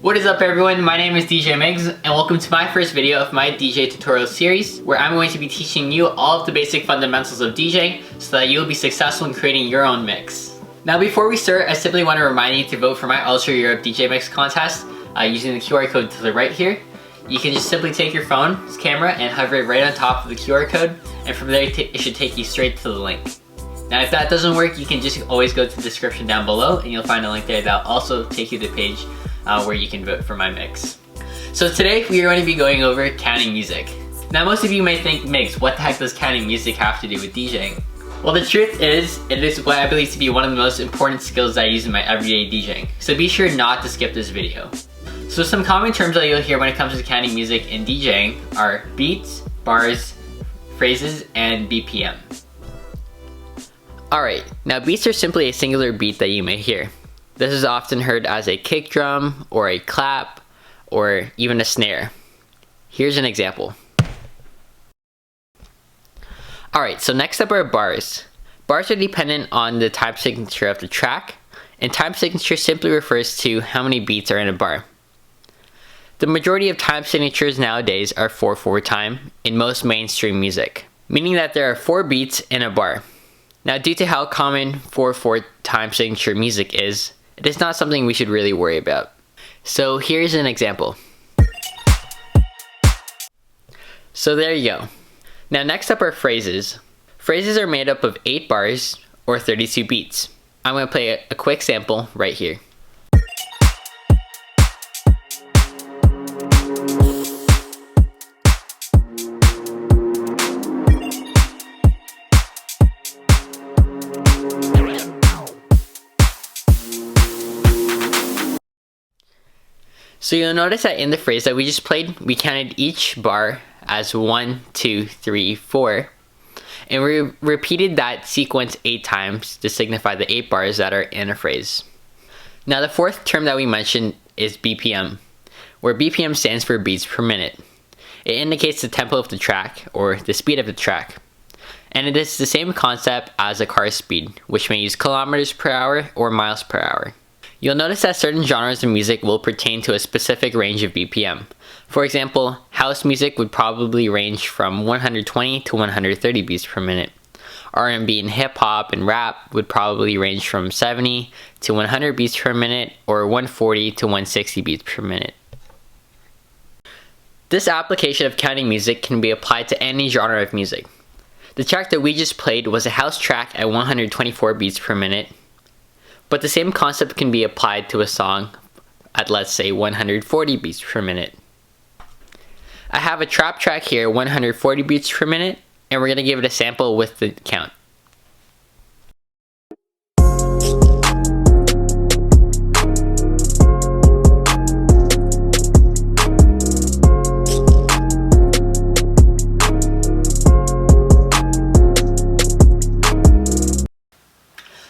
What is up everyone, my name is DJ Migz and welcome to my first video of my DJ tutorial series where I'm going to be teaching you all of the basic fundamentals of DJing so that you'll be successful in creating your own mix. Now before we start, I simply want to remind you to vote for my Ultra Europe DJ Mix contest using the QR code to the right here. You can just simply take your phone's camera and hover it right on top of the QR code, and from there it should take you straight to the link. Now if that doesn't work, you can just always go to the description down below and you'll find a link there that'll also take you to the page where you can vote for my mix. So today we are going to be going over counting music. Now most of you may think, Migz, what the heck does counting music have to do with DJing? Well, the truth is, it is what I believe to be one of the most important skills that I use in my everyday DJing. So be sure not to skip this video. So some common terms that you'll hear when it comes to counting music in DJing are beats, bars, phrases, and BPM. Alright, now beats are simply a singular beat that you may hear. This is often heard as a kick drum, or a clap, or even a snare. Here's an example. Alright, so next up are bars. Bars are dependent on the time signature of the track, and time signature simply refers to how many beats are in a bar. The majority of time signatures nowadays are 4/4 time in most mainstream music, meaning that there are 4 beats in a bar. Now due to how common 4/4 time signature music is, it is not something we should really worry about. So here's an example. So there you go. Now next up are phrases. Phrases are made up of 8 bars or 32 beats. I'm going to play a quick sample right here. So you'll notice that in the phrase that we just played, we counted each bar as 1, 2, 3, 4, and we repeated that sequence 8 times to signify the 8 bars that are in a phrase. Now the fourth term that we mentioned is BPM, where BPM stands for beats per minute. It indicates the tempo of the track, or the speed of the track. And it is the same concept as a car's speed, which may use kilometers per hour or miles per hour. You'll notice that certain genres of music will pertain to a specific range of BPM. For example, house music would probably range from 120 to 130 beats per minute. R&B and hip hop and rap would probably range from 70 to 100 beats per minute or 140 to 160 beats per minute. This application of counting music can be applied to any genre of music. The track that we just played was a house track at 124 beats per minute. But the same concept can be applied to a song at, let's say, 140 beats per minute. I have a trap track here, 140 beats per minute, and we're going to give it a sample with the count.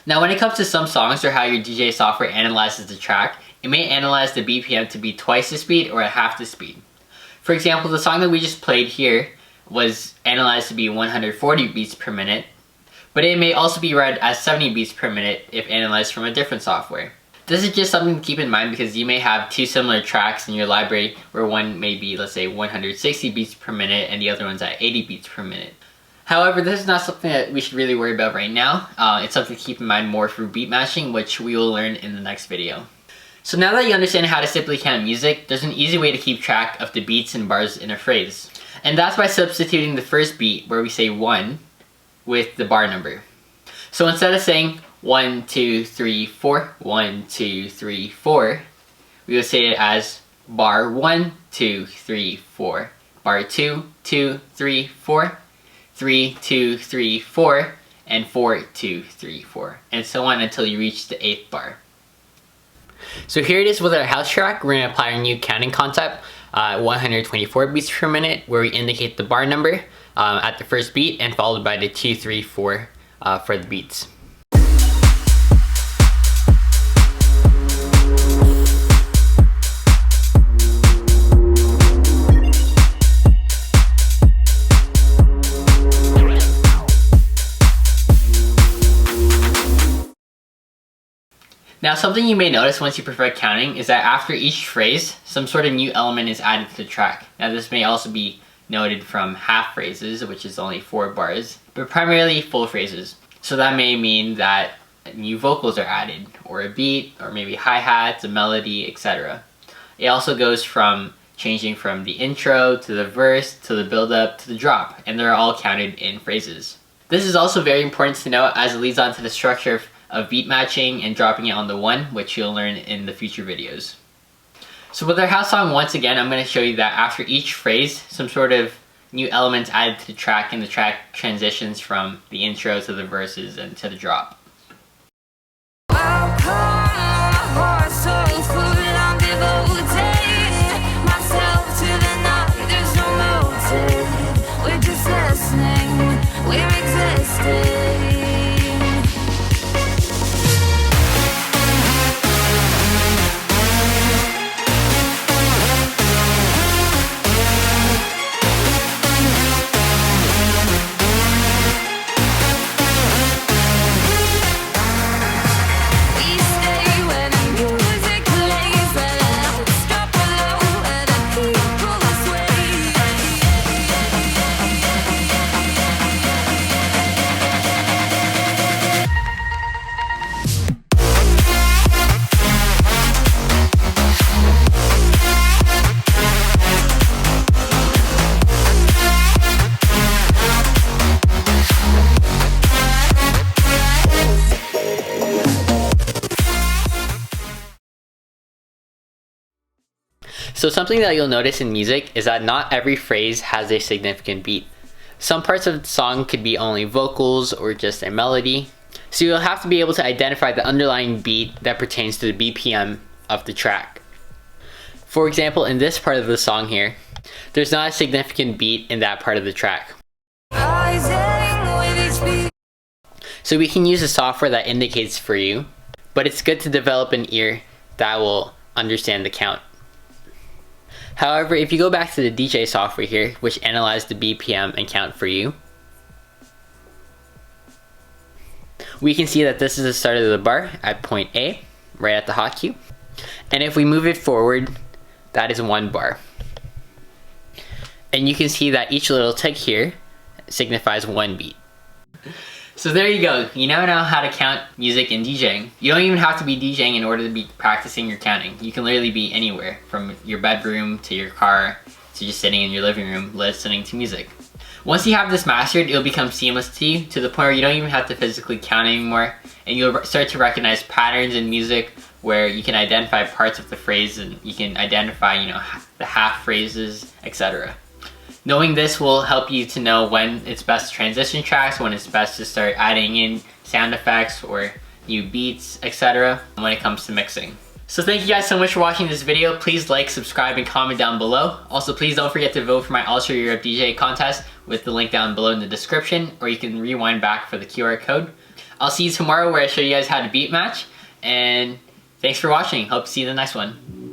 Now when it comes to some songs or how your DJ software analyzes the track, it may analyze the BPM to be twice the speed or at half the speed. For example, the song that we just played here was analyzed to be 140 beats per minute, but it may also be read as 70 beats per minute if analyzed from a different software. This is just something to keep in mind because you may have 2 similar tracks in your library where one may be, let's say, 160 beats per minute and the other one's at 80 beats per minute. However, this is not something that we should really worry about right now. It's something to keep in mind more through beat matching, which we will learn in the next video. So now that you understand how to simply count music, there's an easy way to keep track of the beats and bars in a phrase. And that's by substituting the first beat, where we say 1, with the bar number. So instead of saying 1, 2, 3, 4, 1, 2, 3, 4, we would say it as bar 1, 2, 3, 4, bar 2, 2, 3, 4, 3, 2, 3, 4, and 4, 2, 3, 4, and so on until you reach the 8th bar. So here it is with our house track. We're going to apply our new counting concept, 124 beats per minute, where we indicate the bar number at the first beat and followed by the 2, 3, 4 for the beats. Now, something you may notice once you perfect counting is that after each phrase, some sort of new element is added to the track. Now, this may also be noted from half phrases, which is only 4 bars, but primarily full phrases. So that may mean that new vocals are added, or a beat, or maybe hi-hats, a melody, etc. It also goes from changing from the intro to the verse to the build-up to the drop, and they're all counted in phrases. This is also very important to know as it leads on to the structure of beat matching and dropping it on the 1, which you'll learn in the future videos. So with our house song, once again, I'm going to show you that after each phrase, some sort of new elements added to the track, and the track transitions from the intro to the verses and to the drop. So something that you'll notice in music is that not every phrase has a significant beat. Some parts of the song could be only vocals or just a melody. So you'll have to be able to identify the underlying beat that pertains to the BPM of the track. For example, in this part of the song here, there's not a significant beat in that part of the track. So we can use a software that indicates for you, but it's good to develop an ear that will understand the count. However, if you go back to the DJ software here, which analyzes the BPM and count for you, we can see that this is the start of the bar at point A, right at the hot cue. And if we move it forward, that is 1 bar. And you can see that each little tick here signifies 1 beat. So there you go. You now know how to count music in DJing. You don't even have to be DJing in order to be practicing your counting. You can literally be anywhere, from your bedroom to your car to just sitting in your living room listening to music. Once you have this mastered, it'll become seamless to you, to the point where you don't even have to physically count anymore, and you'll start to recognize patterns in music where you can identify parts of the phrase, and you can identify, the half phrases, etc. Knowing this will help you to know when it's best to transition tracks, when it's best to start adding in sound effects or new beats, etc. when it comes to mixing. So thank you guys so much for watching this video. Please like, subscribe, and comment down below. Also, please don't forget to vote for my Ultra Europe DJ contest with the link down below in the description, or you can rewind back for the QR code. I'll see you tomorrow where I show you guys how to beat match, and thanks for watching. Hope to see you in the next one.